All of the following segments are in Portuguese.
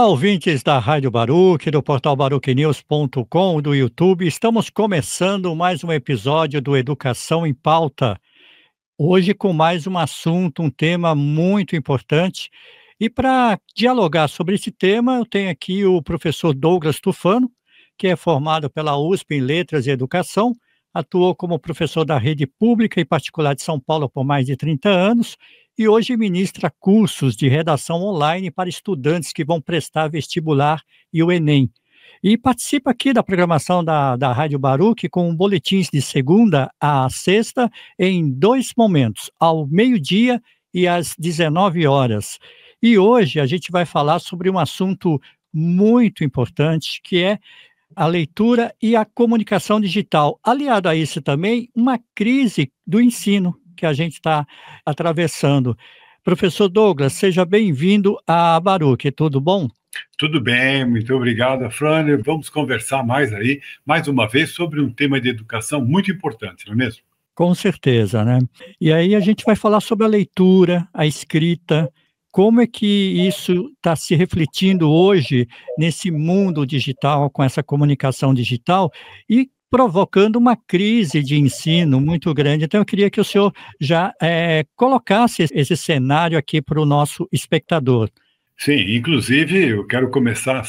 Olá, ouvintes da Rádio Baruch, do portal baruchnews.com, do YouTube. Estamos começando mais um episódio do Educação em Pauta. Hoje com mais um assunto, um tema muito importante. E para dialogar sobre esse tema, eu tenho aqui o professor Douglas Tufano, que é formado pela USP em Letras e Educação, atuou como professor da rede pública e particular de São Paulo por mais de 30 anos e hoje ministra cursos de redação online para estudantes que vão prestar vestibular e o Enem. E participa aqui da programação da Rádio Baruch com boletins de segunda a sexta em dois momentos, ao meio-dia e às 19 horas. E hoje a gente vai falar sobre um assunto muito importante, que é a leitura e a comunicação digital. Aliado a isso também, uma crise do ensino que a gente está atravessando. Professor Douglas, seja bem-vindo à Baruch, tudo bom? Tudo bem, muito obrigado, Frânia. Vamos conversar mais uma vez, sobre um tema de educação muito importante, não é mesmo? Com certeza, né? E aí a gente vai falar sobre a leitura, a escrita, como é que isso está se refletindo hoje nesse mundo digital, com essa comunicação digital e provocando uma crise de ensino muito grande. Então, eu queria que o senhor já colocasse esse cenário aqui para o nosso espectador. Sim, inclusive eu quero começar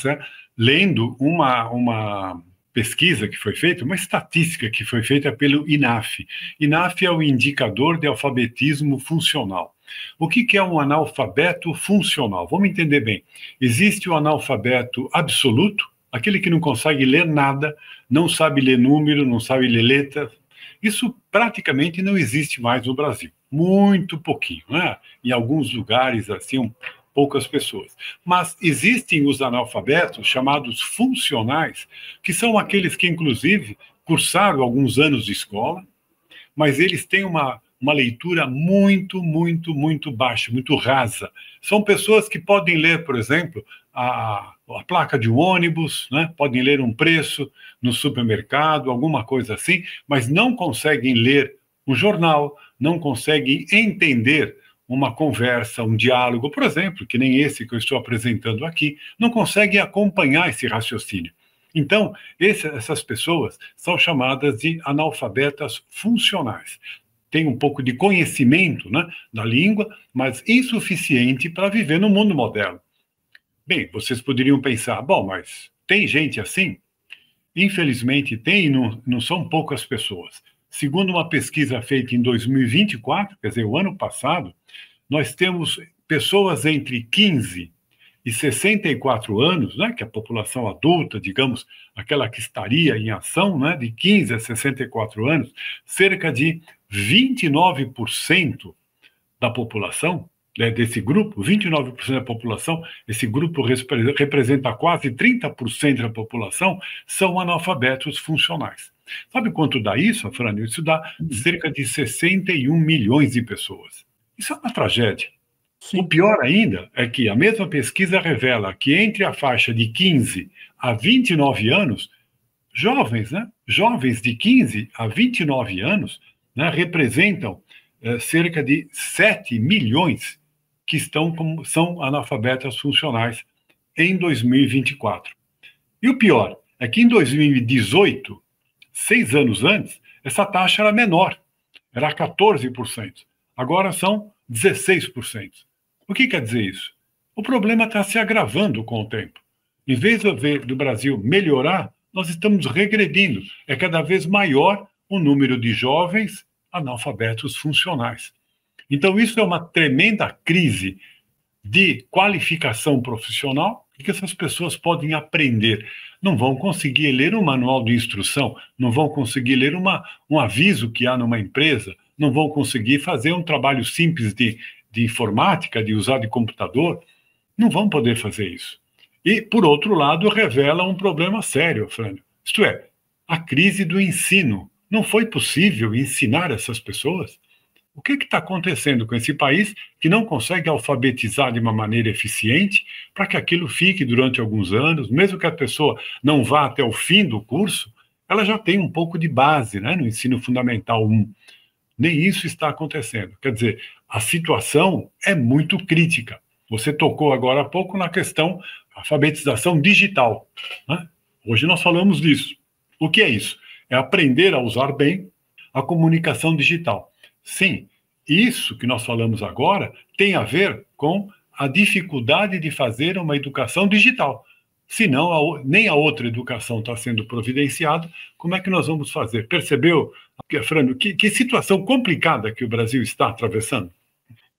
lendo uma pesquisa que foi feita, uma estatística que foi feita pelo INAF. INAF é o Indicador de Alfabetismo Funcional. O que é um analfabeto funcional? Vamos entender bem. Existe o analfabeto absoluto, aquele que não consegue ler nada, não sabe ler número, não sabe ler letra. Isso praticamente não existe mais no Brasil. Muito pouquinho, né? Em alguns lugares, assim, poucas pessoas. Mas existem os analfabetos chamados funcionais, que são aqueles que, inclusive, cursaram alguns anos de escola, mas eles têm uma leitura muito baixa, muito rasa. São pessoas que podem ler, por exemplo, a placa de um ônibus, né? Podem ler um preço no supermercado, alguma coisa assim, mas não conseguem ler um jornal, não conseguem entender uma conversa, um diálogo, por exemplo, que nem esse que eu estou apresentando aqui, não conseguem acompanhar esse raciocínio. Então, essas pessoas são chamadas de analfabetas funcionais. Tem um pouco de conhecimento, né, da língua, mas insuficiente para viver no mundo moderno. Bem, vocês poderiam pensar, bom, mas tem gente assim? Infelizmente tem, e não são poucas pessoas. Segundo uma pesquisa feita em 2024, quer dizer, o ano passado, nós temos pessoas entre 15 e 64 anos, né, que é a população adulta, digamos, aquela que estaria em ação, né, de 15 a 64 anos, cerca de 29% da população, né, desse grupo, 29% da população, esse grupo representa quase 30% da população, são analfabetos funcionais. Sabe quanto dá isso, Afrânio? Isso dá cerca de 61 milhões de pessoas. Isso é uma tragédia. Sim. O pior ainda é que a mesma pesquisa revela que entre a faixa de 15 a 29 anos, jovens, né? Jovens de 15 a 29 anos, né, representam cerca de 7 milhões que são analfabetas funcionais em 2024. E o pior é que em 2018, 6 anos antes, essa taxa era menor, era 14%. Agora são 16%. O que quer dizer isso? O problema está se agravando com o tempo. Em vez do Brasil melhorar, nós estamos regredindo. É cada vez maior o número de jovens analfabetos funcionais. Então, isso é uma tremenda crise de qualificação profissional que essas pessoas podem aprender. Não vão conseguir ler um manual de instrução, não vão conseguir ler um aviso que há numa empresa, não vão conseguir fazer um trabalho simples de informática, de usar de computador, não vão poder fazer isso. E, por outro lado, revela um problema sério, Frânio. Isto é, a crise do ensino. Não foi possível ensinar essas pessoas? O que está acontecendo com esse país que não consegue alfabetizar de uma maneira eficiente para que aquilo fique durante alguns anos, mesmo que a pessoa não vá até o fim do curso, ela já tem um pouco de base, né, no ensino fundamental 1. Nem isso está acontecendo. Quer dizer, a situação é muito crítica. Você tocou agora há pouco na questão alfabetização digital, né? Hoje nós falamos disso. O que é isso? É aprender a usar bem a comunicação digital. Sim, isso que nós falamos agora tem a ver com a dificuldade de fazer uma educação digital. Senão, nem a outra educação está sendo providenciada, como é que nós vamos fazer? Percebeu, Frano, que situação complicada que o Brasil está atravessando?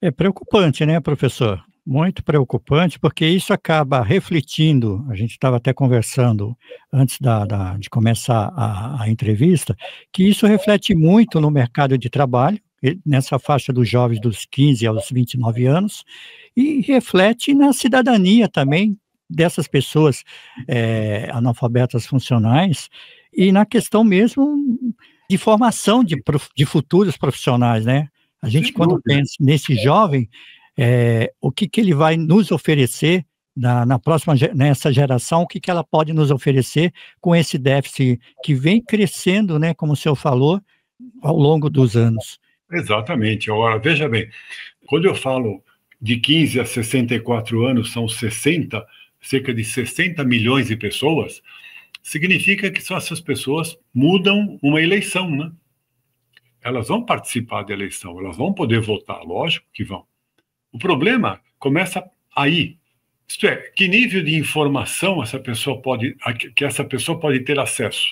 É preocupante, né, professor? Muito preocupante, porque isso acaba refletindo. A gente estava até conversando antes de começar a entrevista, que isso reflete muito no mercado de trabalho, nessa faixa dos jovens dos 15 aos 29 anos, e reflete na cidadania também dessas pessoas analfabetas funcionais, e na questão mesmo de formação de futuros profissionais, né? A gente, quando pensa nesse jovem, o que ele vai nos oferecer na próxima, nessa geração, o que ela pode nos oferecer com esse déficit que vem crescendo, né, como o senhor falou, ao longo dos anos. Exatamente. Agora, veja bem, quando eu falo de 15 a 64 anos, são cerca de 60 milhões de pessoas, significa que só essas pessoas mudam uma eleição, né? Elas vão participar da eleição, elas vão poder votar, lógico que vão. O problema começa aí. Isto é, que nível de informação que essa pessoa pode ter acesso?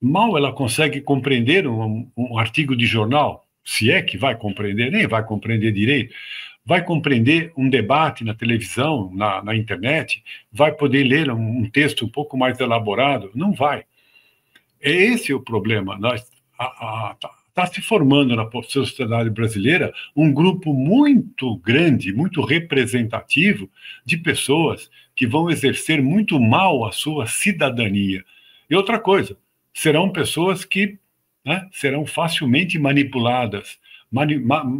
Mal ela consegue compreender um artigo de jornal, se é que vai compreender, nem vai compreender direito, vai compreender um debate na televisão, na internet, vai poder ler um texto um pouco mais elaborado? Não vai. Esse é o problema. Está se formando na sociedade brasileira um grupo muito grande, muito representativo de pessoas que vão exercer muito mal a sua cidadania. E outra coisa, serão pessoas que, né, serão facilmente manipuladas,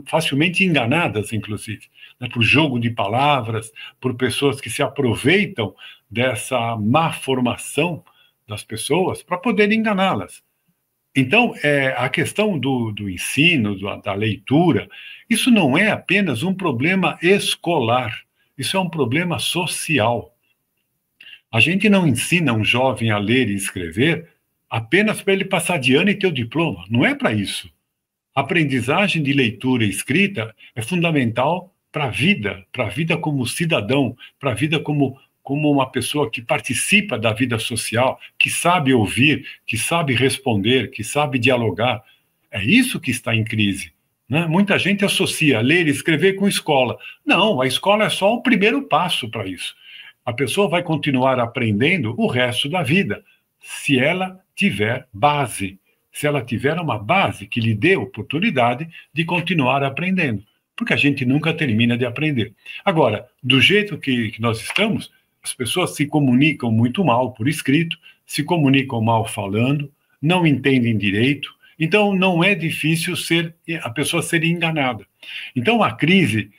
facilmente enganadas, inclusive, né, por jogo de palavras, por pessoas que se aproveitam dessa má formação das pessoas para poder enganá-las. Então, a questão do ensino, da leitura, isso não é apenas um problema escolar, isso é um problema social. A gente não ensina um jovem a ler e escrever apenas para ele passar de ano e ter o diploma, não é para isso. A aprendizagem de leitura e escrita é fundamental para a vida como cidadão, para a vida como uma pessoa que participa da vida social, que sabe ouvir, que sabe responder, que sabe dialogar. É isso que está em crise, né? Muita gente associa ler e escrever com escola. Não, a escola é só o primeiro passo para isso. A pessoa vai continuar aprendendo o resto da vida, se ela tiver base, se ela tiver uma base que lhe dê oportunidade de continuar aprendendo, porque a gente nunca termina de aprender. Agora, do jeito que nós estamos, as pessoas se comunicam muito mal por escrito, se comunicam mal falando, não entendem direito, então não é difícil a pessoa ser enganada. Então a crise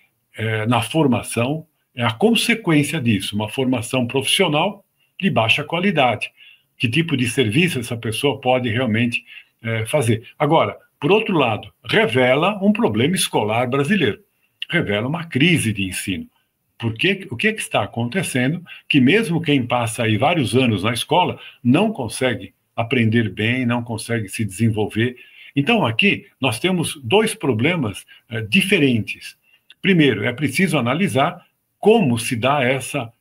na formação é a consequência disso, uma formação profissional de baixa qualidade. Que tipo de serviço essa pessoa pode realmente fazer? Agora, por outro lado, revela um problema escolar brasileiro, revela uma crise de ensino. Porque o que está acontecendo? Que mesmo quem passa aí vários anos na escola não consegue aprender bem, não consegue se desenvolver. Então aqui nós temos dois problemas diferentes. Primeiro, é preciso analisar como se dá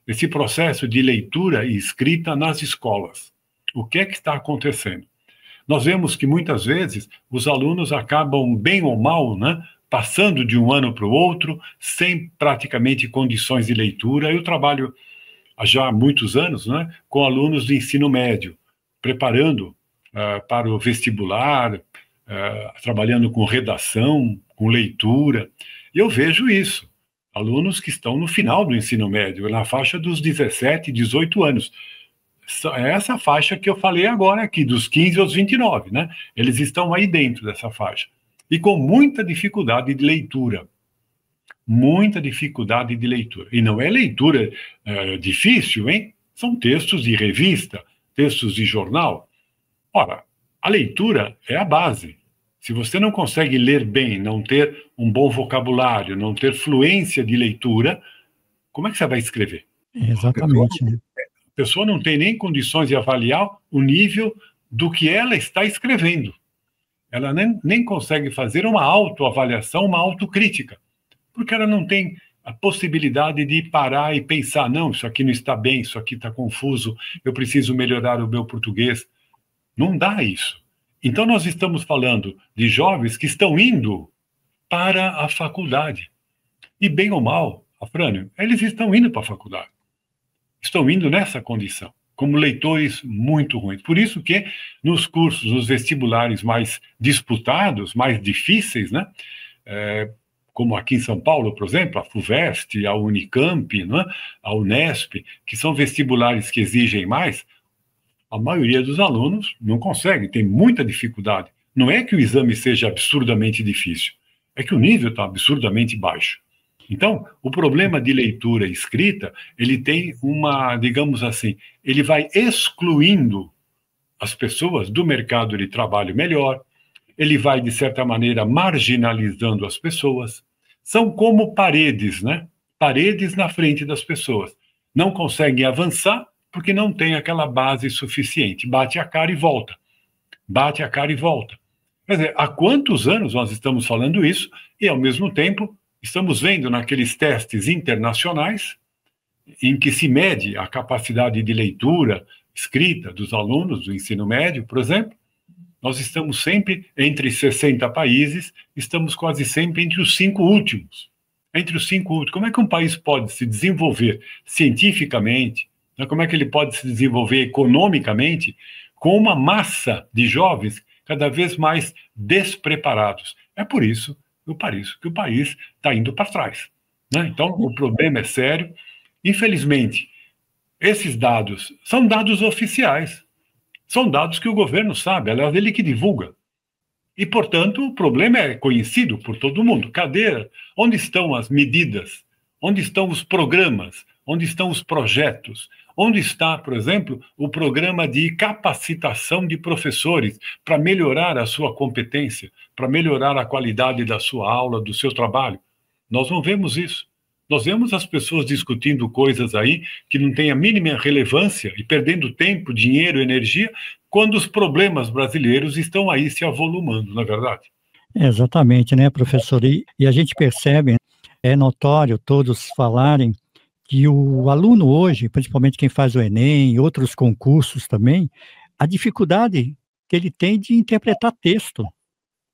esse processo de leitura e escrita nas escolas. O que está acontecendo? Nós vemos que muitas vezes os alunos acabam, bem ou mal, né, passando de um ano para o outro, sem praticamente condições de leitura. Eu trabalho já há muitos anos, né, com alunos de ensino médio, preparando para o vestibular, trabalhando com redação, com leitura. E eu vejo isso. Alunos que estão no final do ensino médio, na faixa dos 17, 18 anos. É essa faixa que eu falei agora aqui, dos 15 aos 29, né? Eles estão aí dentro dessa faixa. E com muita dificuldade de leitura. Muita dificuldade de leitura. E não é leitura difícil, hein? São textos de revista, textos de jornal. Ora, a leitura é a base. Se você não consegue ler bem, não ter um bom vocabulário, não ter fluência de leitura, como é que você vai escrever? A pessoa, Exatamente, né? a pessoa não tem nem condições de avaliar o nível do que ela está escrevendo. Ela nem consegue fazer uma autoavaliação, uma autocrítica, porque ela não tem a possibilidade de parar e pensar, não, isso aqui não está bem, isso aqui está confuso, eu preciso melhorar o meu português. Não dá isso. Então, nós estamos falando de jovens que estão indo para a faculdade. E, bem ou mal, Afrânio, eles estão indo para a faculdade. Estão indo nessa condição, como leitores muito ruins. Por isso que, nos cursos, nos vestibulares mais disputados, mais difíceis, né? Como aqui em São Paulo, por exemplo, a FUVEST, a Unicamp, né? A Unesp, que são vestibulares que exigem mais, a maioria dos alunos não consegue, tem muita dificuldade. Não é que o exame seja absurdamente difícil, é que o nível está absurdamente baixo. Então, o problema de leitura e escrita, ele tem uma, digamos assim, ele vai excluindo as pessoas do mercado de trabalho melhor, ele vai, de certa maneira, marginalizando as pessoas. São como paredes, né? Paredes na frente das pessoas. Não conseguem avançar porque não tem aquela base suficiente. Bate a cara e volta. Bate a cara e volta. Quer dizer, há quantos anos nós estamos falando isso e, ao mesmo tempo, estamos vendo naqueles testes internacionais em que se mede a capacidade de leitura, escrita dos alunos do ensino médio, por exemplo, nós estamos sempre entre 60 países, estamos quase sempre entre os 5 últimos. Entre os 5 últimos. Como é que um país pode se desenvolver cientificamente? Né? Como é que ele pode se desenvolver economicamente com uma massa de jovens cada vez mais despreparados? É por isso que o país está indo para trás. Né? Então, o problema é sério. Infelizmente, esses dados são dados oficiais. São dados que o governo sabe, aliás, ele que divulga. E, portanto, o problema é conhecido por todo mundo. Cadê? Onde estão as medidas? Onde estão os programas? Onde estão os projetos? Onde está, por exemplo, o programa de capacitação de professores para melhorar a sua competência, para melhorar a qualidade da sua aula, do seu trabalho? Nós não vemos isso. Nós vemos as pessoas discutindo coisas aí que não têm a mínima relevância e perdendo tempo, dinheiro, energia, quando os problemas brasileiros estão aí se avolumando, não é verdade? Exatamente, né, professor? E a gente percebe, é notório todos falarem que o aluno hoje, principalmente quem faz o Enem e outros concursos também, a dificuldade que ele tem de interpretar texto,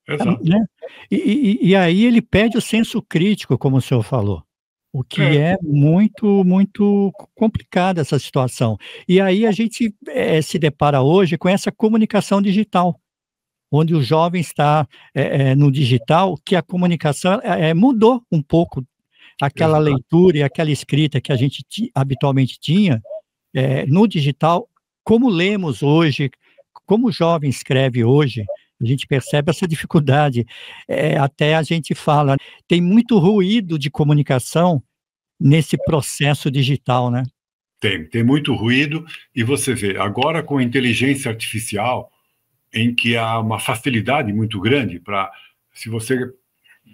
Exato. né? E aí ele perde o senso crítico, como o senhor falou, o que É, é muito complicada essa situação. E aí a gente, se depara hoje com essa comunicação digital, onde o jovem está, no digital, que a comunicação, mudou um pouco aquela exato. leitura e aquela escrita que a gente habitualmente tinha, no digital, como lemos hoje, como o jovem escreve hoje, a gente percebe essa dificuldade. Até a gente fala, tem muito ruído de comunicação nesse processo digital, né? Tem muito ruído, e você vê, agora com a inteligência artificial, em que há uma facilidade muito grande para, se você,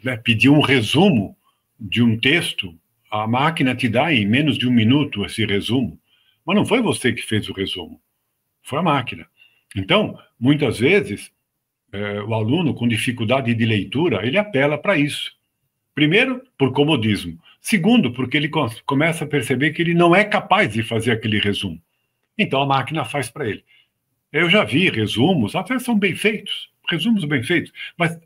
né, pedir um resumo de um texto, a máquina te dá em menos de 1 minuto esse resumo. Mas não foi você que fez o resumo, foi a máquina. Então, muitas vezes, o aluno com dificuldade de leitura, ele apela para isso. Primeiro, por comodismo. Segundo, porque ele começa a perceber que ele não é capaz de fazer aquele resumo. Então, a máquina faz para ele. Eu já vi resumos, até são bem feitos, resumos bem feitos, mas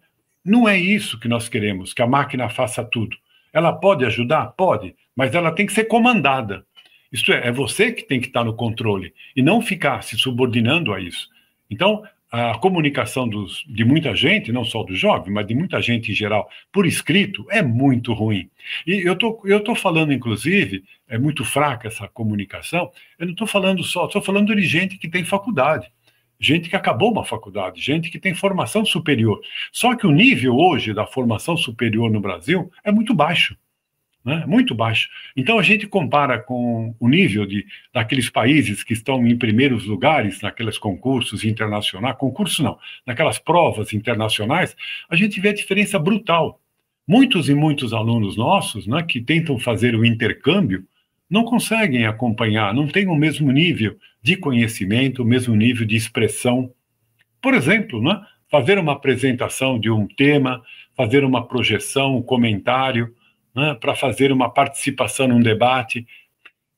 não é isso que nós queremos, que a máquina faça tudo. Ela pode ajudar? Pode, mas ela tem que ser comandada. Isto é você que tem que estar no controle e não ficar se subordinando a isso. Então, a comunicação de muita gente, não só do jovem, mas de muita gente em geral, por escrito, é muito ruim. E eu tô falando, inclusive, é muito fraca essa comunicação, eu não estou falando só, estou falando de gente que tem faculdade, gente que acabou uma faculdade, gente que tem formação superior. Só que o nível hoje da formação superior no Brasil é muito baixo. Né? Muito baixo. Então a gente compara com o nível daqueles países que estão em primeiros lugares naqueles concursos internacionais, concurso não, naquelas provas internacionais, a gente vê a diferença brutal. Muitos e muitos alunos nossos, né, que tentam fazer o intercâmbio, não conseguem acompanhar, não têm o mesmo nível de conhecimento, o mesmo nível de expressão. Por exemplo, né, fazer uma apresentação de um tema, fazer uma projeção, um comentário, né, para fazer uma participação num debate.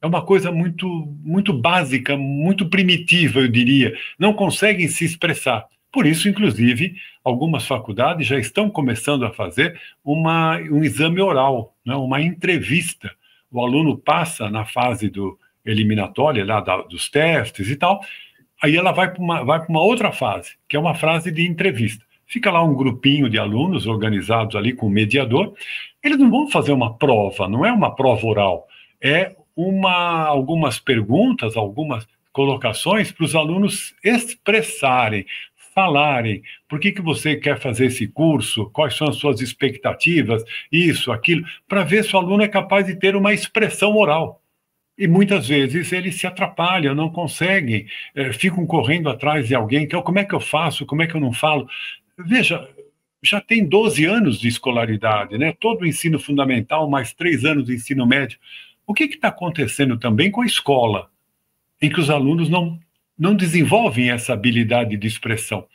É uma coisa muito, muito básica, muito primitiva, eu diria. Não conseguem se expressar. Por isso, inclusive, algumas faculdades já estão começando a fazer um exame oral, né, uma entrevista. O aluno passa na fase eliminatória, lá dos testes e tal, aí ela vai para uma outra fase, que é uma fase de entrevista. Fica lá um grupinho de alunos organizados ali com o mediador. Eles não vão fazer uma prova, não é uma prova oral, é algumas perguntas, algumas colocações para os alunos expressarem, falarem por que você quer fazer esse curso, quais são as suas expectativas, isso, aquilo, para ver se o aluno é capaz de ter uma expressão oral. E muitas vezes eles se atrapalham, não conseguem, ficam correndo atrás de alguém, como é que eu faço, como é que eu não falo. Veja, já tem 12 anos de escolaridade, né? Todo o ensino fundamental, mais 3 anos de ensino médio. O que está acontecendo também com a escola, em que os alunos não desenvolvem essa habilidade de expressão?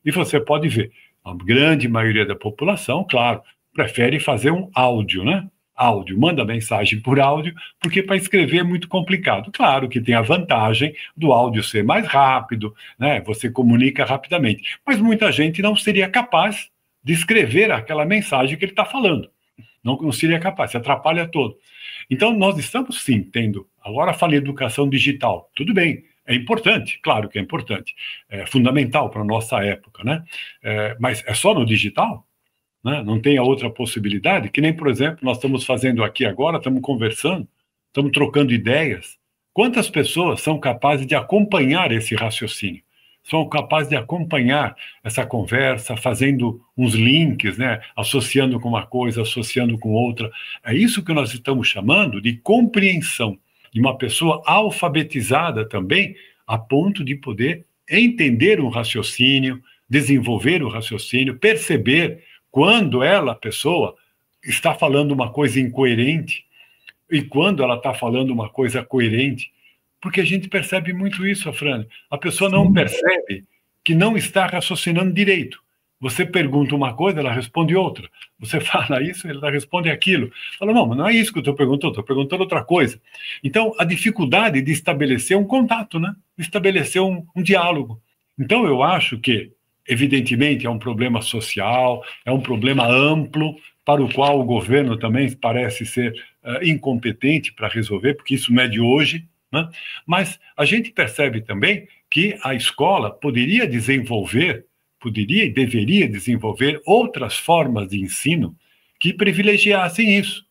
E você pode ver, a grande maioria da população, claro, prefere fazer um áudio, né? Áudio, manda mensagem por áudio, porque para escrever é muito complicado. Claro que tem a vantagem do áudio ser mais rápido, né? Você comunica rapidamente, mas muita gente não seria capaz de escrever aquela mensagem que ele está falando. Não seria capaz, se atrapalha todo. Então, nós estamos sim tendo. Agora falei educação digital, tudo bem, é importante, claro que é importante, é fundamental para a nossa época, né? Mas é só no digital? Né? Não tem a outra possibilidade? Que nem, por exemplo, nós estamos fazendo aqui agora, estamos conversando, estamos trocando ideias. Quantas pessoas são capazes de acompanhar esse raciocínio? São capazes de acompanhar essa conversa, fazendo uns links, né? Associando com uma coisa, associando com outra. É isso que nós estamos chamando de compreensão, de uma pessoa alfabetizada também, a ponto de poder entender um raciocínio, desenvolver o raciocínio, perceber quando a pessoa, está falando uma coisa incoerente e quando ela está falando uma coisa coerente. Porque a gente percebe muito isso, Afrânio. A pessoa não percebe que não está raciocinando direito. Você pergunta uma coisa, ela responde outra. Você fala isso, ela responde aquilo. Fala, não, mas não é isso que eu estou perguntando outra coisa. Então, a dificuldade de estabelecer um contato, né? De estabelecer um diálogo. Então, eu acho que, evidentemente, é um problema social, é um problema amplo, para o qual o governo também parece ser incompetente para resolver, porque isso não é de hoje, né? Mas a gente percebe também que a escola poderia e deveria desenvolver outras formas de ensino que privilegiassem isso,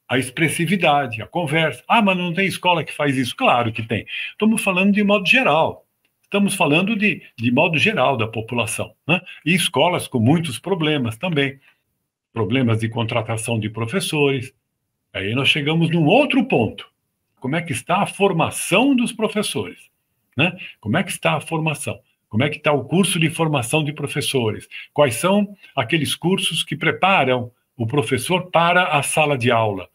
a expressividade, a conversa. Ah, mas não tem escola que faz isso? Claro que tem. Estamos falando de modo geral. Estamos falando de modo geral da população, né? E escolas com muitos problemas também. Problemas de contratação de professores. Aí nós chegamos num outro ponto. Como é que está a formação dos professores, né? Como é que está a formação? Como é que está o curso de formação de professores? Quais são aqueles cursos que preparam o professor para a sala de aula?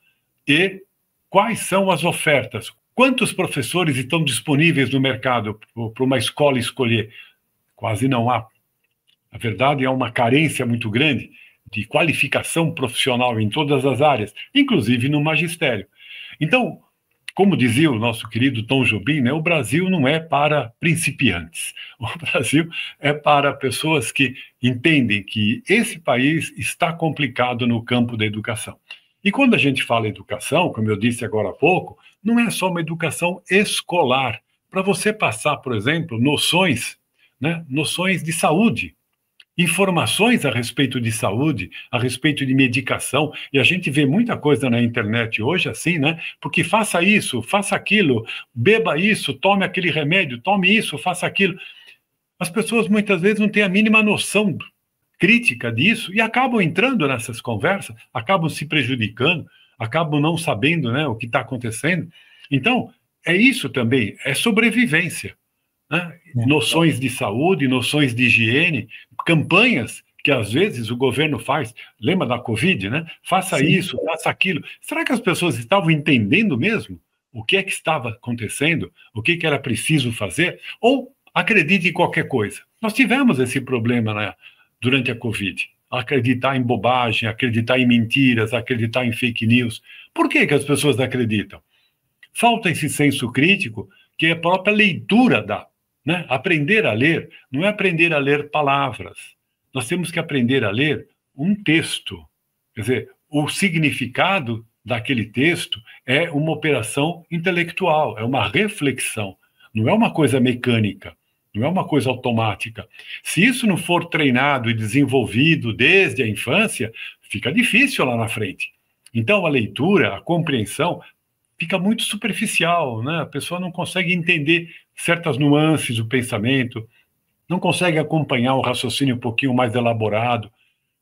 E quais são as ofertas? Quantos professores estão disponíveis no mercado para uma escola escolher? Quase não há. Na verdade, há uma carência muito grande de qualificação profissional em todas as áreas, inclusive no magistério. Então, como dizia o nosso querido Tom Jobim, né, o Brasil não é para principiantes. O Brasil é para pessoas que entendem que esse país está complicado no campo da educação. E quando a gente fala educação, como eu disse agora há pouco, não é só uma educação escolar. Para você passar, por exemplo, noções de saúde, informações a respeito de saúde, a respeito de medicação, e a gente vê muita coisa na internet hoje assim, né? Porque faça isso, faça aquilo, beba isso, tome aquele remédio, tome isso, faça aquilo. As pessoas muitas vezes não têm a mínima noção crítica disso e acabam entrando nessas conversas, acabam se prejudicando, acabam não sabendo, né, o que está acontecendo. Então, é isso também, é sobrevivência. Né? Noções de saúde, noções de higiene, campanhas que às vezes o governo faz. Lembra da Covid, né? Faça isso, faça aquilo. Será que as pessoas estavam entendendo mesmo o que é que estava acontecendo, o que era preciso fazer, ou acredite em qualquer coisa. Nós tivemos esse problema, né, durante a Covid. Acreditar em bobagem, acreditar em mentiras, acreditar em fake news. Por que as pessoas acreditam? Falta esse senso crítico que a própria leitura dá. Né? Aprender a ler não é aprender a ler palavras. Nós temos que aprender a ler um texto. Quer dizer, o significado daquele texto é uma operação intelectual, é uma reflexão, não é uma coisa mecânica, não é uma coisa automática. Se isso não for treinado e desenvolvido desde a infância, fica difícil lá na frente. Então, a leitura, a compreensão, fica muito superficial, né? A pessoa não consegue entender certas nuances do pensamento, não consegue acompanhar o raciocínio um pouquinho mais elaborado,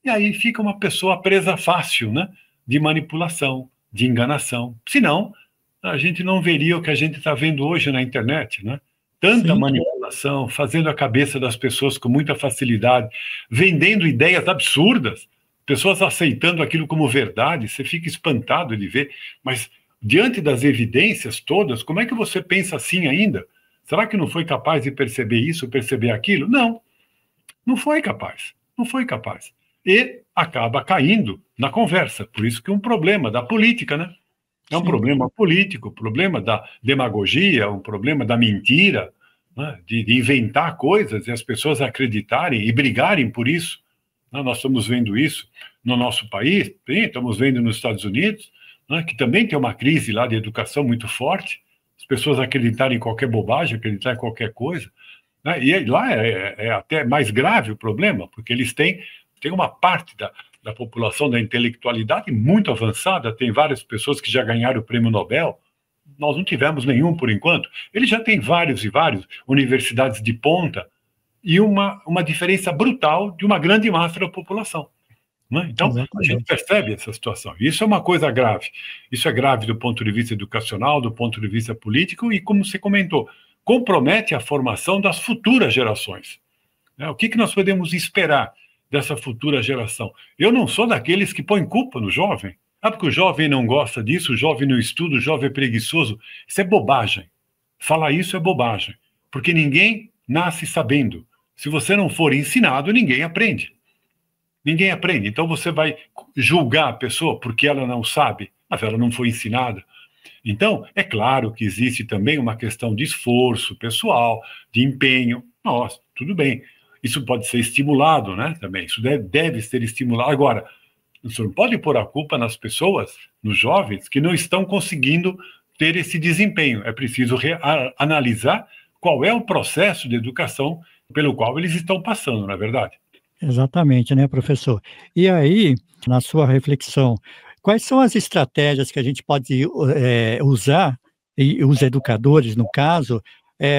e aí fica uma pessoa presa fácil, né? De manipulação, de enganação. Senão, a gente não veria o que a gente está vendo hoje na internet, né? Tanta Sim. manipulação, fazendo a cabeça das pessoas com muita facilidade, vendendo ideias absurdas, pessoas aceitando aquilo como verdade, você fica espantado de ver, mas diante das evidências todas, como é que você pensa assim ainda? Será que não foi capaz de perceber isso, perceber aquilo? Não, não foi capaz, não foi capaz. E acaba caindo na conversa, por isso que é um problema da política, né? É um Sim. problema político, problema da demagogia, um problema da mentira, né? De inventar coisas e as pessoas acreditarem e brigarem por isso. Né? Nós estamos vendo isso no nosso país, estamos vendo nos Estados Unidos, né? Que também tem uma crise lá de educação muito forte, as pessoas acreditarem em qualquer bobagem, acreditar em qualquer coisa. Né? E lá é até mais grave o problema, porque eles têm uma parte da população da intelectualidade muito avançada, tem várias pessoas que já ganharam o prêmio Nobel, nós não tivemos nenhum por enquanto. Eles já têm vários e vários, universidades de ponta, e uma diferença brutal de uma grande massa da população. Né? Então, a gente Exatamente. percebe essa situação. Isso é uma coisa grave. Isso é grave do ponto de vista educacional, do ponto de vista político, e, como você comentou, compromete a formação das futuras gerações. Né? O que nós podemos esperar dessa futura geração? Eu não sou daqueles que põem culpa no jovem. Ah, porque o jovem não gosta disso, o jovem não estuda, o jovem é preguiçoso. Isso é bobagem. Falar isso é bobagem. Porque ninguém nasce sabendo. Se você não for ensinado, ninguém aprende. Ninguém aprende. Então você vai julgar a pessoa porque ela não sabe, mas ela não foi ensinada. Então, é claro que existe também uma questão de esforço pessoal, de empenho. Nossa, tudo bem. Isso pode ser estimulado, né? Também. Isso deve ser estimulado. Agora, você não pode pôr a culpa nas pessoas, nos jovens, que não estão conseguindo ter esse desempenho. É preciso analisar qual é o processo de educação pelo qual eles estão passando, não é verdade? Exatamente, né, professor. E aí, na sua reflexão, quais são as estratégias que a gente pode, usar, e os educadores, no caso,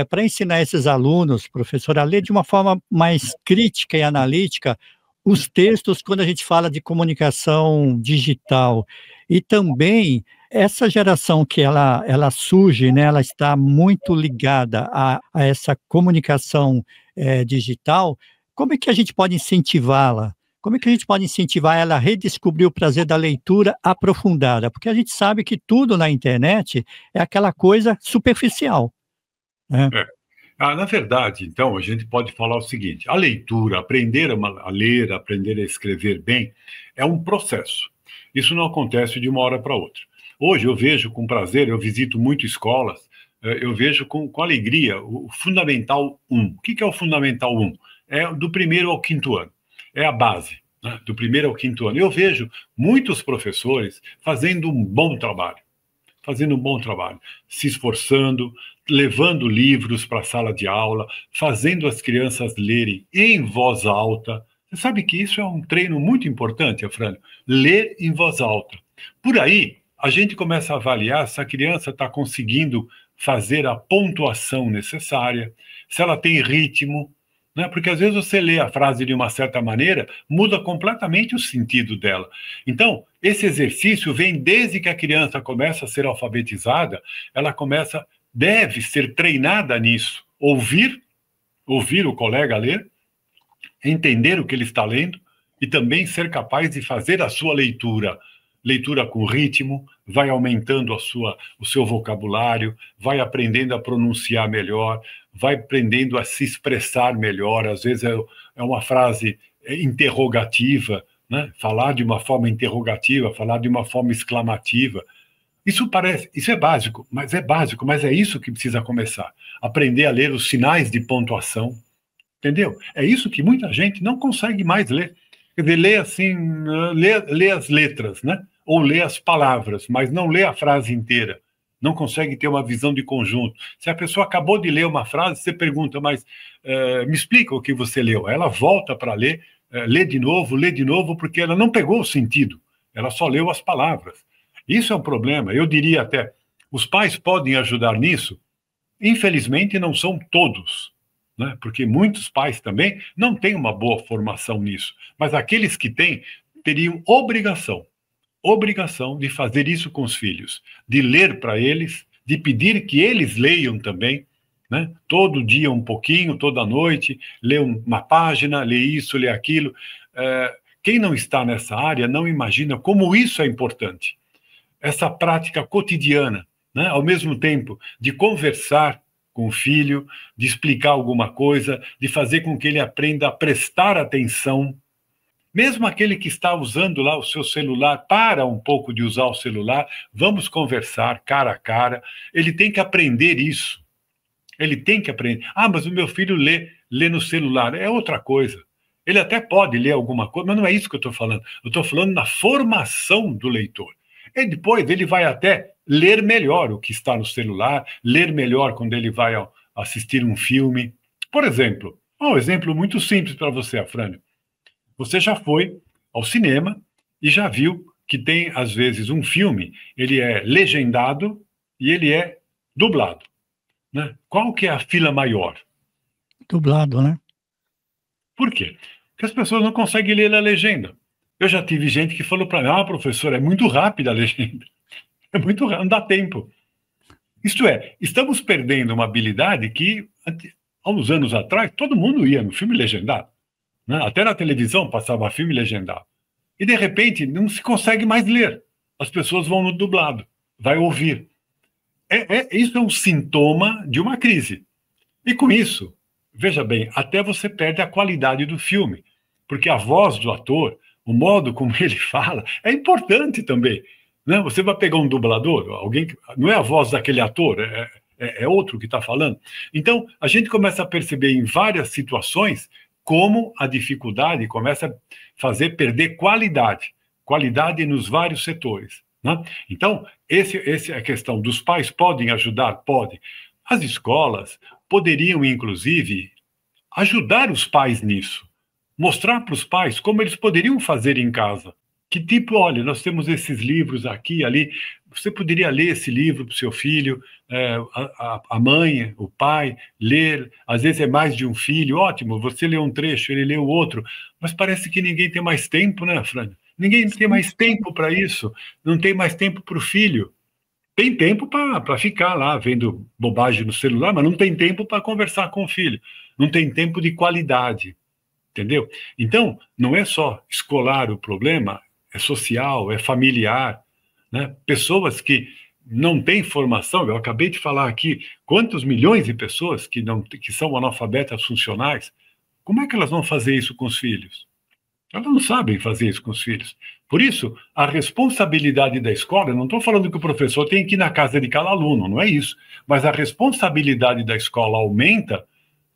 para ensinar esses alunos, professor, a ler de uma forma mais crítica e analítica os textos quando a gente fala de comunicação digital? E também essa geração que ela surge, né, ela está muito ligada a essa comunicação, digital. Como é que a gente pode incentivá-la? Como é que a gente pode incentivar ela a redescobrir o prazer da leitura aprofundada? Porque a gente sabe que tudo na internet é aquela coisa superficial, né. É. Na verdade, então, a gente pode falar o seguinte: a leitura, aprender a ler, aprender a escrever bem, é um processo. Isso não acontece de uma hora para outra. Hoje eu vejo com prazer, eu visito muito escolas, eu vejo com alegria o Fundamental 1. O que é o Fundamental 1? É do primeiro ao quinto ano. É a base, né? Do primeiro ao quinto ano. Eu vejo muitos professores fazendo um bom trabalho, se esforçando, levando livros para a sala de aula, fazendo as crianças lerem em voz alta. Você sabe que isso é um treino muito importante, Afrânio, ler em voz alta. Por aí, a gente começa a avaliar se a criança está conseguindo fazer a pontuação necessária, se ela tem ritmo, né? Porque às vezes você lê a frase de uma certa maneira, muda completamente o sentido dela. Então, esse exercício vem desde que a criança começa a ser alfabetizada, ela deve ser treinada nisso. Ouvir o colega ler, entender o que ele está lendo e também ser capaz de fazer a sua leitura leitura com ritmo, vai aumentando o seu vocabulário, vai aprendendo a pronunciar melhor, vai aprendendo a se expressar melhor. Às vezes é uma frase interrogativa, né? Falar de uma forma interrogativa, falar de uma forma exclamativa. Isso é básico, mas é isso que precisa começar. Aprender a ler os sinais de pontuação, entendeu? É isso que muita gente não consegue mais ler. Quer dizer, lê assim, lê as letras, né? Ou lê as palavras, mas não lê a frase inteira. Não consegue ter uma visão de conjunto. Se a pessoa acabou de ler uma frase, você pergunta, mas me explica o que você leu. Ela volta para ler, lê de novo, porque ela não pegou o sentido. Ela só leu as palavras. Isso é um problema. Eu diria até, os pais podem ajudar nisso. Infelizmente, não são todos, né? Porque muitos pais também não têm uma boa formação nisso. Mas aqueles que têm, teriam obrigação de fazer isso com os filhos, de ler para eles, de pedir que eles leiam também, né? Todo dia um pouquinho, toda noite, lê uma página, lê isso, lê aquilo. Quem não está nessa área não imagina como isso é importante. Essa prática cotidiana, né? Ao mesmo tempo de conversar com o filho, de explicar alguma coisa, de fazer com que ele aprenda a prestar atenção. Mesmo aquele que está usando lá o seu celular, para um pouco de usar o celular, vamos conversar cara a cara. Ele tem que aprender isso. Ele tem que aprender. Ah, mas o meu filho lê no celular. É outra coisa. Ele até pode ler alguma coisa, mas não é isso que eu estou falando. Eu estou falando na formação do leitor. E depois ele vai até ler melhor o que está no celular, ler melhor quando ele vai assistir um filme. Por exemplo, um exemplo muito simples para você, Afrânio. Você já foi ao cinema e já viu que tem, às vezes, um filme, ele é legendado e ele é dublado, né? Qual que é a fila maior? Dublado, né? Por quê? Porque as pessoas não conseguem ler a legenda. Eu já tive gente que falou para mim, professor, é muito rápida a legenda. É muito rápido, não dá tempo. Isto é, estamos perdendo uma habilidade que, há uns anos atrás, todo mundo ia no filme legendado, né? Até na televisão passava filme legendado. E, de repente, não se consegue mais ler. As pessoas vão no dublado, vai ouvir. Isso é um sintoma de uma crise. E com isso, veja bem, até você perde a qualidade do filme, porque a voz do ator, o modo como ele fala, é importante também. Né? Você vai pegar um dublador, alguém que não é a voz daquele ator, é outro que está falando. Então, a gente começa a perceber em várias situações como a dificuldade começa a fazer perder qualidade nos vários setores. Né? Então, essa é a questão. Dos pais podem ajudar? Podem. As escolas poderiam, inclusive, ajudar os pais nisso. Mostrar para os pais como eles poderiam fazer em casa. Que tipo, olha, nós temos esses livros aqui, ali, você poderia ler esse livro para o seu filho, a mãe, o pai, ler, às vezes é mais de um filho, ótimo, você lê um trecho, ele lê o outro, mas parece que ninguém tem mais tempo, né, Fran? Ninguém tem mais tempo para isso, não tem mais tempo para o filho. Tem tempo para ficar lá vendo bobagem no celular, mas não tem tempo para conversar com o filho, não tem tempo de qualidade. Entendeu? Então, não é só escolar o problema, é social, é familiar, né? Pessoas que não têm formação, eu acabei de falar aqui, quantos milhões de pessoas que são analfabetas funcionais, como é que elas vão fazer isso com os filhos? Elas não sabem fazer isso com os filhos. Por isso, a responsabilidade da escola, eu não estou falando que o professor tem que ir na casa de cada aluno, não é isso, mas a responsabilidade da escola aumenta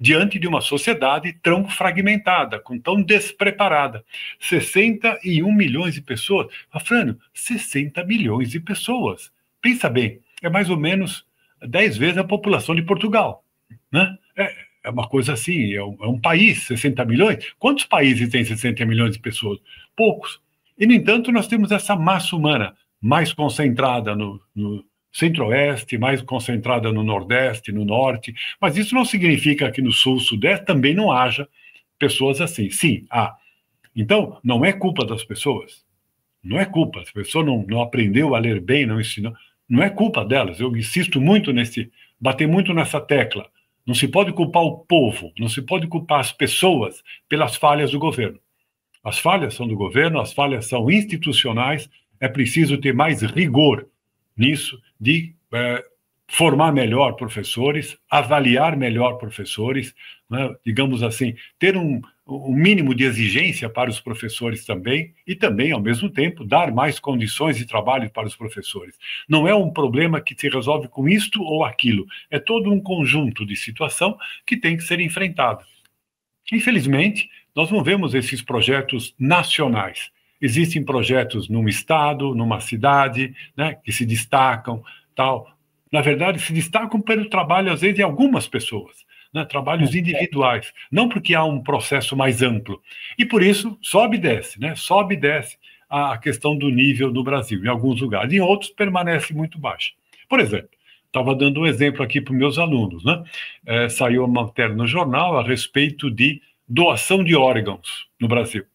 diante de uma sociedade tão fragmentada, tão despreparada. 61 milhões de pessoas. Afrânio, 60 milhões de pessoas. Pensa bem, é mais ou menos 10 vezes a população de Portugal. Né? É uma coisa assim, é um país, 60 milhões. Quantos países têm 60 milhões de pessoas? Poucos. E, no entanto, nós temos essa massa humana mais concentrada no Centro-Oeste, mais concentrada no Nordeste, no Norte, mas isso não significa que no Sul, Sudeste também não haja pessoas assim. Sim, há. Então, não é culpa das pessoas. Não é culpa. A pessoa não aprendeu a ler bem, não ensinou. Não é culpa delas. Eu insisto muito bater muito nessa tecla. Não se pode culpar o povo, não se pode culpar as pessoas pelas falhas do governo. As falhas são do governo, as falhas são institucionais, é preciso ter mais rigor nisso, de formar melhor professores, avaliar melhor professores, né? Digamos assim, ter um mínimo de exigência para os professores também, e também, ao mesmo tempo, dar mais condições de trabalho para os professores. Não é um problema que se resolve com isto ou aquilo, é todo um conjunto de situação que tem que ser enfrentado. Infelizmente, nós não vemos esses projetos nacionais. Existem projetos num estado, numa cidade, né, que se destacam, tal. Na verdade, se destacam pelo trabalho, às vezes, de algumas pessoas, né, trabalhos individuais, não porque há um processo mais amplo. E por isso, sobe e desce, né, sobe e desce a questão do nível no Brasil, em alguns lugares. Em outros, permanece muito baixa. Por exemplo, estava dando um exemplo aqui para os meus alunos, né? Saiu uma matéria no jornal a respeito de doação de órgãos no Brasil.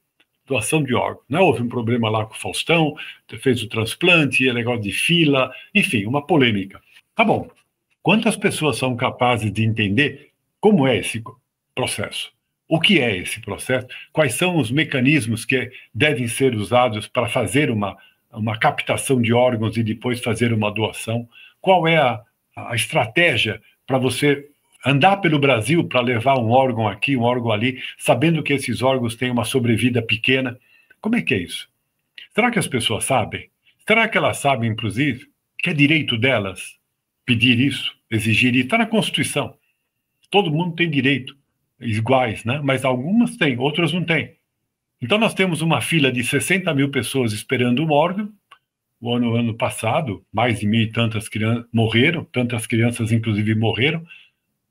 Doação de órgãos, né? Houve um problema lá com o Faustão, fez o transplante, negócio de fila, enfim, uma polêmica. Tá bom. Quantas pessoas são capazes de entender como é esse processo? O que é esse processo? Quais são os mecanismos que devem ser usados para fazer uma captação de órgãos e depois fazer uma doação? Qual é a estratégia para você andar pelo Brasil para levar um órgão aqui, um órgão ali, sabendo que esses órgãos têm uma sobrevida pequena? Como é que é isso? Será que as pessoas sabem? Será que elas sabem, inclusive, que é direito delas pedir isso, exigir isso? Está na Constituição. Todo mundo tem direito, iguais, né? Mas algumas têm, outras não têm. Então nós temos uma fila de 60 mil pessoas esperando um órgão. O ano passado, mais de 1.000 e tantas crianças morreram, tantas crianças, inclusive, morreram,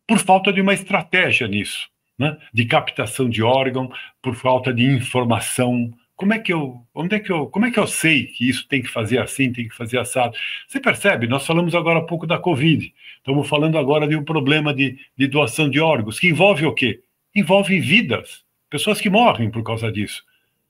por falta de uma estratégia nisso, né? De captação de órgão, por falta de informação. Como é que eu sei que isso tem que fazer assim, tem que fazer assado? Você percebe? Nós falamos agora há pouco da Covid. Estamos falando agora de um problema de doação de órgãos, que envolve o quê? Envolve vidas, pessoas que morrem por causa disso.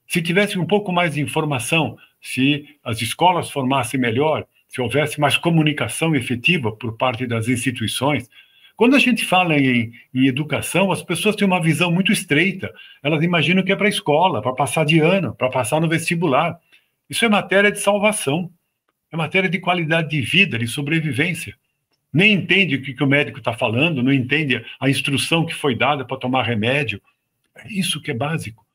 Se tivesse um pouco mais de informação, se as escolas formassem melhor, se houvesse mais comunicação efetiva por parte das instituições. Quando a gente fala em educação, as pessoas têm uma visão muito estreita. Elas imaginam que é para a escola, para passar de ano, para passar no vestibular. Isso é matéria de salvação, é matéria de qualidade de vida, de sobrevivência. Nem entende o que o médico está falando, não entende a instrução que foi dada para tomar remédio. É isso que é básico.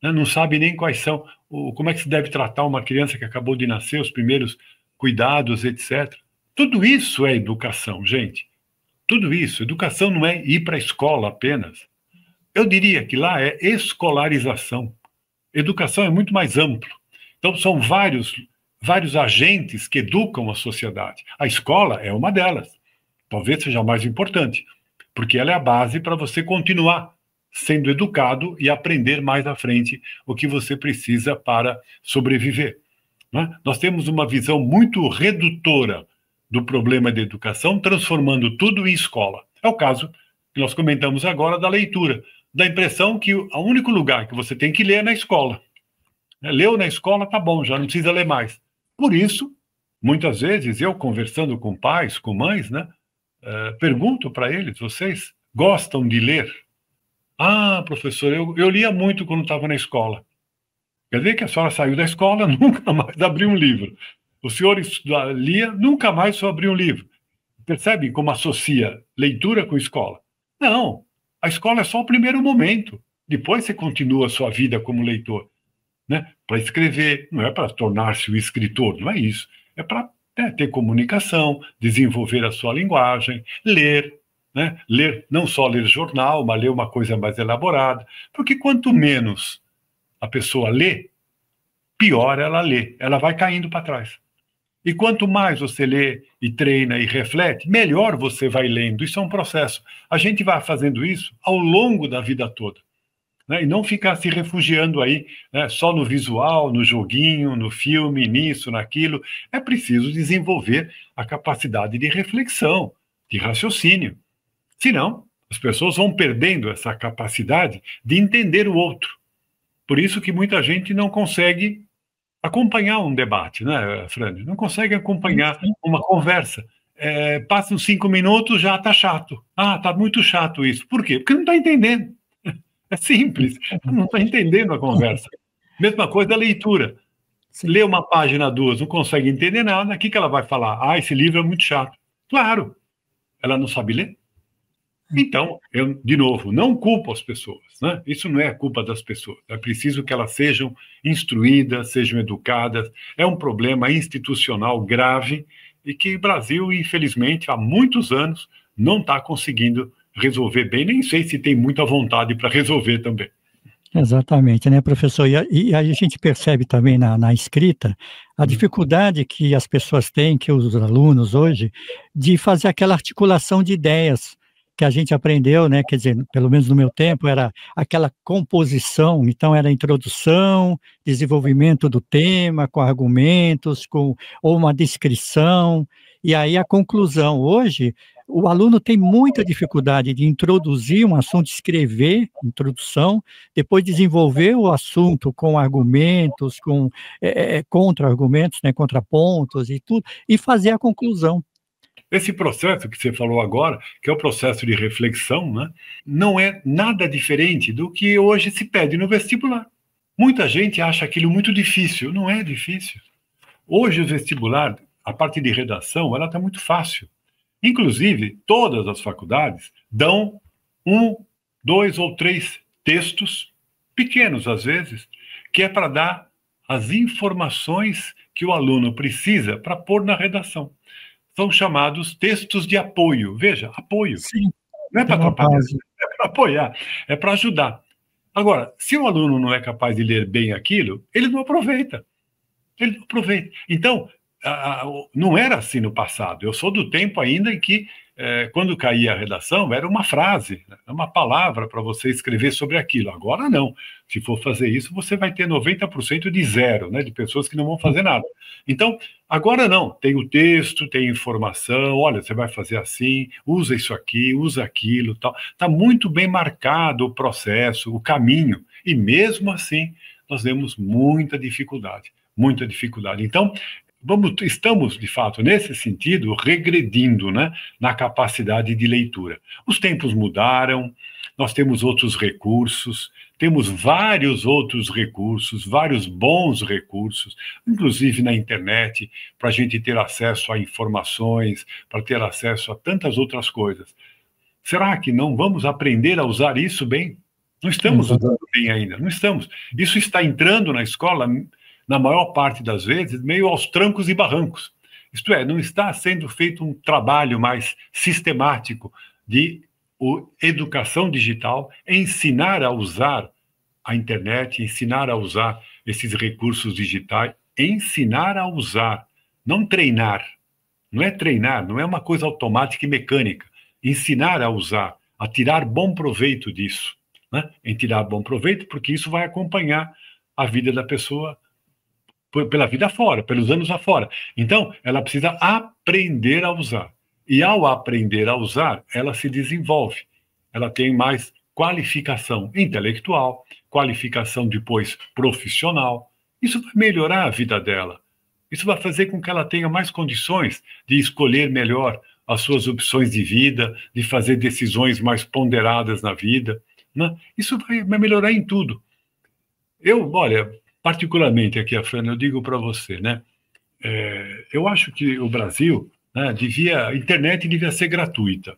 Não sabe nem quais são, como é que se deve tratar uma criança que acabou de nascer, os primeiros cuidados, etc. Tudo isso é educação, gente. Tudo isso. Educação não é ir para a escola apenas. Eu diria que lá é escolarização. Educação é muito mais amplo. Então, são vários agentes que educam a sociedade. A escola é uma delas. Talvez seja a mais importante, porque ela é a base para você continuar sendo educado e aprender mais à frente o que você precisa para sobreviver, né? Nós temos uma visão muito redutora do problema da educação, transformando tudo em escola. É o caso que nós comentamos agora da leitura, da impressão que o único lugar que você tem que ler é na escola. Leu na escola, tá bom, já não precisa ler mais. Por isso, muitas vezes, eu conversando com pais, com mães, né, pergunto para eles, vocês gostam de ler? Ah, professor, eu lia muito quando estava na escola. Quer dizer que a senhora saiu da escola, nunca mais abriu um livro. O senhor lia, nunca mais só abriu um livro. Percebe como associa leitura com escola? Não, a escola é só o primeiro momento. Depois você continua a sua vida como leitor, né? Para escrever, não é para tornar-se o escritor, não é isso. É para ter comunicação, desenvolver a sua linguagem, ler, né? Ler, não só ler jornal, mas ler uma coisa mais elaborada. Porque quanto menos a pessoa lê, pior ela lê. Ela vai caindo para trás. E quanto mais você lê e treina e reflete, melhor você vai lendo. Isso é um processo. A gente vai fazendo isso ao longo da vida toda, né? E não ficar se refugiando aí, né, só no visual, no joguinho, no filme, nisso, naquilo. É preciso desenvolver a capacidade de reflexão, de raciocínio. Senão, as pessoas vão perdendo essa capacidade de entender o outro. Por isso que muita gente não consegue acompanhar um debate, né, Fran? Não consegue acompanhar uma conversa. Passam 5 minutos, já está chato. Ah, está muito chato isso. Por quê? Porque não está entendendo. É simples. Não está entendendo a conversa. Mesma coisa da leitura. sim. lê uma página, duas, não consegue entender nada, o que ela vai falar? Ah, esse livro é muito chato. Claro, ela não sabe ler. Então, eu, de novo, não culpo as pessoas, né? Isso não é culpa das pessoas. É preciso que elas sejam instruídas, sejam educadas. É um problema institucional grave e que o Brasil, infelizmente, há muitos anos não está conseguindo resolver bem. Nem sei se tem muita vontade para resolver também. Exatamente, né, professor? E aí a gente percebe também na escrita a dificuldade que as pessoas têm, que os alunos hoje, de fazer aquela articulação de ideias que a gente aprendeu, né? Quer dizer, pelo menos no meu tempo, era aquela composição, então era introdução, desenvolvimento do tema, com argumentos, ou uma descrição, e aí a conclusão. Hoje, o aluno tem muita dificuldade de introduzir um assunto, escrever introdução, depois desenvolver o assunto com argumentos, com contra-argumentos, né, contrapontos e tudo, e fazer a conclusão. Esse processo que você falou agora, que é o processo de reflexão, né, não é nada diferente do que hoje se pede no vestibular. Muita gente acha aquilo muito difícil. Não é difícil. Hoje o vestibular, a parte de redação, ela está muito fácil. Inclusive, todas as faculdades dão 1, 2 ou 3 textos, pequenos às vezes, que é para dar as informações que o aluno precisa para pôr na redação. São chamados textos de apoio. Veja, apoio. Sim, Não é tem para uma atrapalhar, base. é para apoiar, é para ajudar. Agora, se o aluno não é capaz de ler bem aquilo, ele não aproveita. Ele não aproveita. Então, não era assim no passado. Eu sou do tempo ainda em que, quando caía a redação, era uma frase, uma palavra para você escrever sobre aquilo. Agora não. Se for fazer isso, você vai ter 90% de zero, né, de pessoas que não vão fazer nada. Então, agora não. Tem o texto, tem informação. Olha, você vai fazer assim, usa isso aqui, usa aquilo, tal. Está muito bem marcado o processo, o caminho. E mesmo assim, nós temos muita dificuldade. Muita dificuldade. Então, estamos, de fato, nesse sentido, regredindo, né, na capacidade de leitura. Os tempos mudaram, nós temos outros recursos, temos vários outros recursos, vários bons recursos, inclusive na internet, para a gente ter acesso a informações, para ter acesso a tantas outras coisas. Será que não vamos aprender a usar isso bem? Não estamos usando bem ainda, não estamos. Isso está entrando na escola, na maior parte das vezes, meio aos trancos e barrancos. Isto é, não está sendo feito um trabalho mais sistemático de educação digital, ensinar a usar a internet, ensinar a usar esses recursos digitais, ensinar a usar, não treinar. Não é treinar, não é uma coisa automática e mecânica. Ensinar a usar, a tirar bom proveito disso. Né? Em tirar bom proveito, porque isso vai acompanhar a vida da pessoa pela vida afora, pelos anos afora. Então, ela precisa aprender a usar. E ao aprender a usar, ela se desenvolve. Ela tem mais qualificação intelectual, qualificação depois profissional. Isso vai melhorar a vida dela. Isso vai fazer com que ela tenha mais condições de escolher melhor as suas opções de vida, de fazer decisões mais ponderadas na vida. Né? Isso vai melhorar em tudo. Olha, particularmente aqui, Afrânio, eu digo para você, né? Eu acho que o Brasil, né, a internet devia ser gratuita.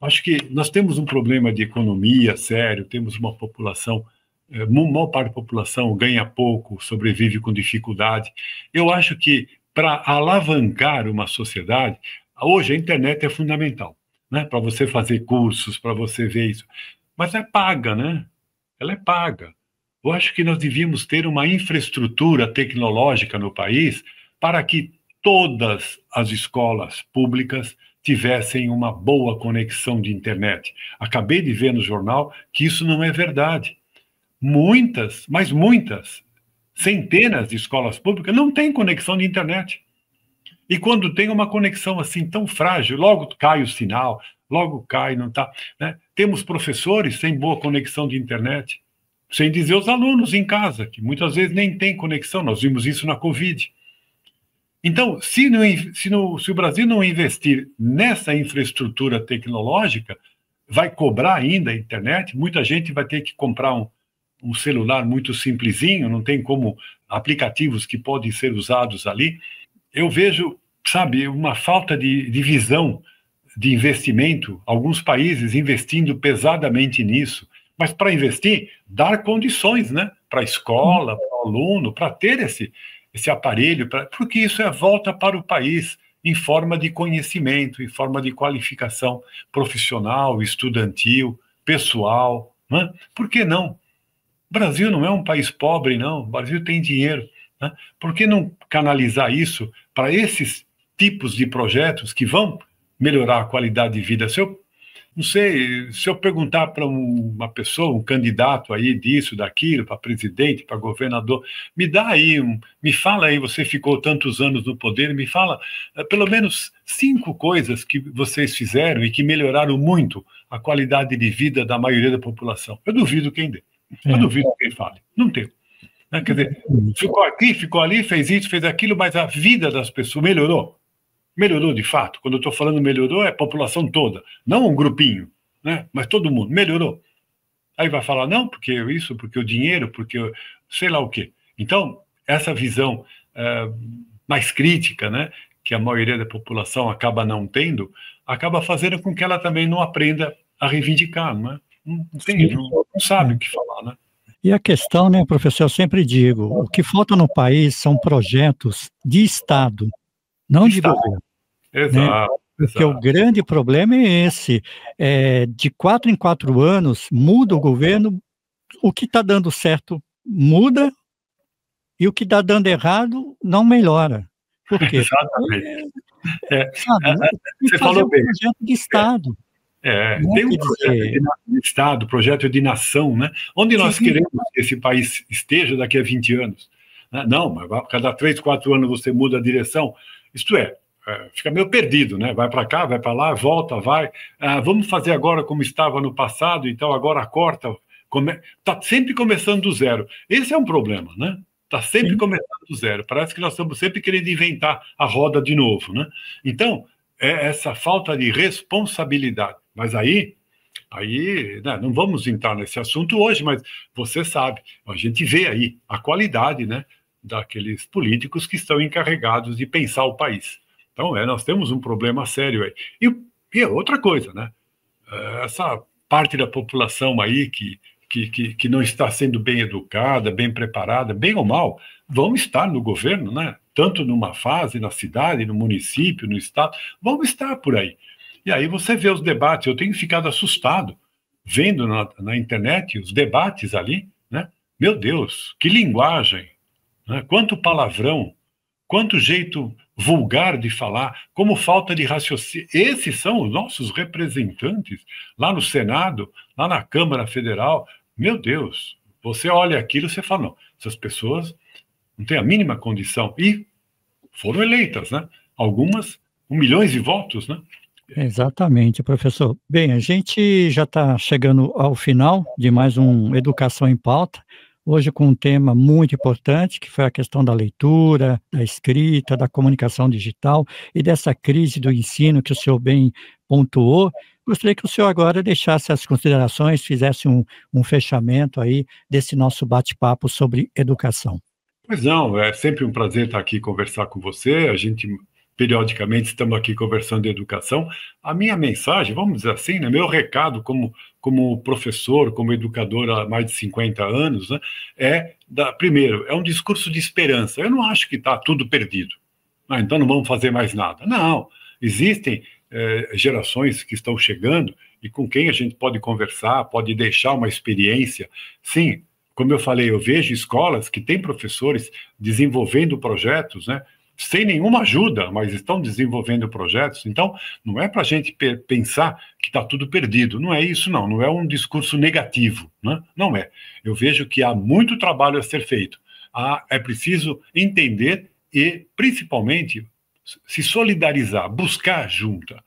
Acho que nós temos um problema de economia sério, temos uma população, maior parte da população ganha pouco, sobrevive com dificuldade. Eu acho que para alavancar uma sociedade, hoje a internet é fundamental, né? Para você fazer cursos, para você ver isso. Mas é paga, né? Ela é paga. Eu acho que nós devíamos ter uma infraestrutura tecnológica no país para que todas as escolas públicas tivessem uma boa conexão de internet. Acabei de ver no jornal que isso não é verdade. Muitas, mas muitas, centenas de escolas públicas não têm conexão de internet. E quando tem uma conexão assim tão frágil, logo cai o sinal, logo cai, não está. Né? Temos professores sem boa conexão de internet. Sem dizer os alunos em casa, que muitas vezes nem tem conexão, nós vimos isso na Covid. Então, se o Brasil não investir nessa infraestrutura tecnológica, vai cobrar ainda a internet, muita gente vai ter que comprar um celular muito simplesinho, não tem como aplicativos que podem ser usados ali. Eu vejo, sabe, uma falta de visão de investimento, alguns países investindo pesadamente nisso, mas para investir, dar condições, né, para a escola, para o aluno, para ter esse aparelho, porque isso é a volta para o país, em forma de conhecimento, em forma de qualificação profissional, estudantil, pessoal, né? Por que não? O Brasil não é um país pobre, não. O Brasil tem dinheiro, né? Por que não canalizar isso para esses tipos de projetos que vão melhorar a qualidade de vida? Não sei, se eu perguntar para uma pessoa, um candidato aí disso, daquilo, para presidente, para governador, me fala aí, você ficou tantos anos no poder, me fala pelo menos 5 coisas que vocês fizeram e que melhoraram muito a qualidade de vida da maioria da população. Eu duvido quem dê. Eu duvido quem fale. Não tem. Né? Quer dizer, ficou aqui, ficou ali, fez isso, fez aquilo, mas a vida das pessoas melhorou. Melhorou de fato. Quando eu estou falando melhorou, é a população toda, não um grupinho, né? Mas todo mundo melhorou. Aí vai falar, não, porque isso, porque o dinheiro, porque sei lá o quê. Então, essa visão mais crítica, né, que a maioria da população acaba não tendo, acaba fazendo com que ela também não aprenda a reivindicar, não é? Não sabe o que falar, né? E a questão, né, professor, eu sempre digo, o que falta no país são projetos de Estado, não de governo. Exato. Né? Porque o grande problema é esse, de 4 em 4 anos, muda o governo, o que está dando certo muda, e o que está dando errado não melhora. Por quê? Exatamente. Sabe, tem que fazer um projeto de Estado. Tem um projeto de Estado, projeto de nação, né? Onde nós queremos que esse país esteja daqui a 20 anos. Não, mas cada 3, 4 anos você muda a direção. Isto fica meio perdido, né? Vai para cá, vai para lá, volta, vai. Vamos fazer agora como estava no passado, então agora corta. Está sempre começando do zero. Esse é um problema, né? Está sempre começando do zero. Parece que nós estamos sempre querendo inventar a roda de novo, né? Então, é essa falta de responsabilidade. Mas aí né, não vamos entrar nesse assunto hoje, mas você sabe, a gente vê aí a qualidade, né, daqueles políticos que estão encarregados de pensar o país. Então, nós temos um problema sério aí. E outra coisa, né? Essa parte da população aí que não está sendo bem educada, bem preparada, bem ou mal, vão estar no governo, né? Tanto numa fase, na cidade, no município, no estado, vão estar por aí. E aí você vê os debates, eu tenho ficado assustado, vendo na internet os debates ali, né? Meu Deus, que linguagem, né? Quanto palavrão, quanto jeito vulgar de falar, como falta de raciocínio. Esses são os nossos representantes lá no Senado, lá na Câmara Federal. Meu Deus, você olha aquilo e você fala, não, essas pessoas não têm a mínima condição. E foram eleitas, né? Algumas com milhões de votos, né? Exatamente, professor. Bem, a gente já está chegando ao final de mais um Educação em Pauta, hoje com um tema muito importante, que foi a questão da leitura, da escrita, da comunicação digital e dessa crise do ensino que o senhor bem pontuou. Gostaria que o senhor agora deixasse as considerações, fizesse um fechamento aí desse nosso bate-papo sobre educação. Pois não, é sempre um prazer estar aqui e conversar com você. A gente, periodicamente, estamos aqui conversando de educação. A minha mensagem, vamos dizer assim, né, meu recado como professor, como educador há mais de 50 anos, né, primeiro, é um discurso de esperança. Eu não acho que está tudo perdido. Então não vamos fazer mais nada. Não, existem gerações que estão chegando e com quem a gente pode conversar, pode deixar uma experiência. Sim, como eu falei, eu vejo escolas que têm professores desenvolvendo projetos, né, sem nenhuma ajuda, mas estão desenvolvendo projetos. Então, não é para a gente pensar que está tudo perdido. Não é isso, não. Não é um discurso negativo, né? Não é. Eu vejo que há muito trabalho a ser feito. É preciso entender e, principalmente, se solidarizar, buscar ajuda,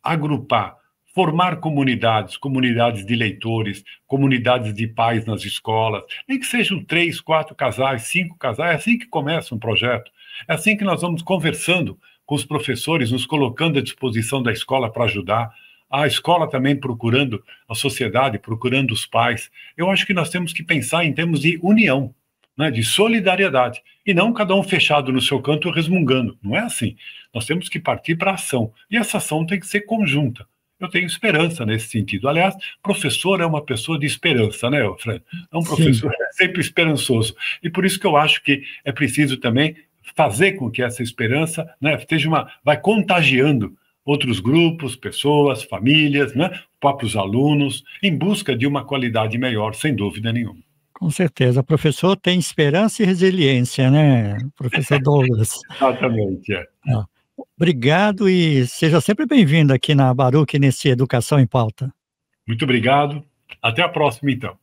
agrupar, formar comunidades de leitores, comunidades de pais nas escolas, nem que sejam 3, 4 casais, 5 casais, é assim que começa um projeto, é assim que nós vamos conversando com os professores, nos colocando à disposição da escola para ajudar. a escola também procurando a sociedade, procurando os pais. Eu acho que nós temos que pensar em termos de união, né, de solidariedade, e não cada um fechado no seu canto resmungando. Não é assim. Nós temos que partir para a ação, e essa ação tem que ser conjunta. Eu tenho esperança nesse sentido. Aliás, professor é uma pessoa de esperança, né, Fred? É um professor sempre esperançoso. E por isso que eu acho que é preciso também fazer com que essa esperança, né, vai contagiando outros grupos, pessoas, famílias, né, próprios alunos, em busca de uma qualidade melhor, sem dúvida nenhuma. Com certeza. O professor tem esperança e resiliência, né, professor Douglas? Exatamente, é. Ah, obrigado e seja sempre bem-vindo aqui na Baruch, nesse Educação em Pauta. Muito obrigado. Até a próxima, então.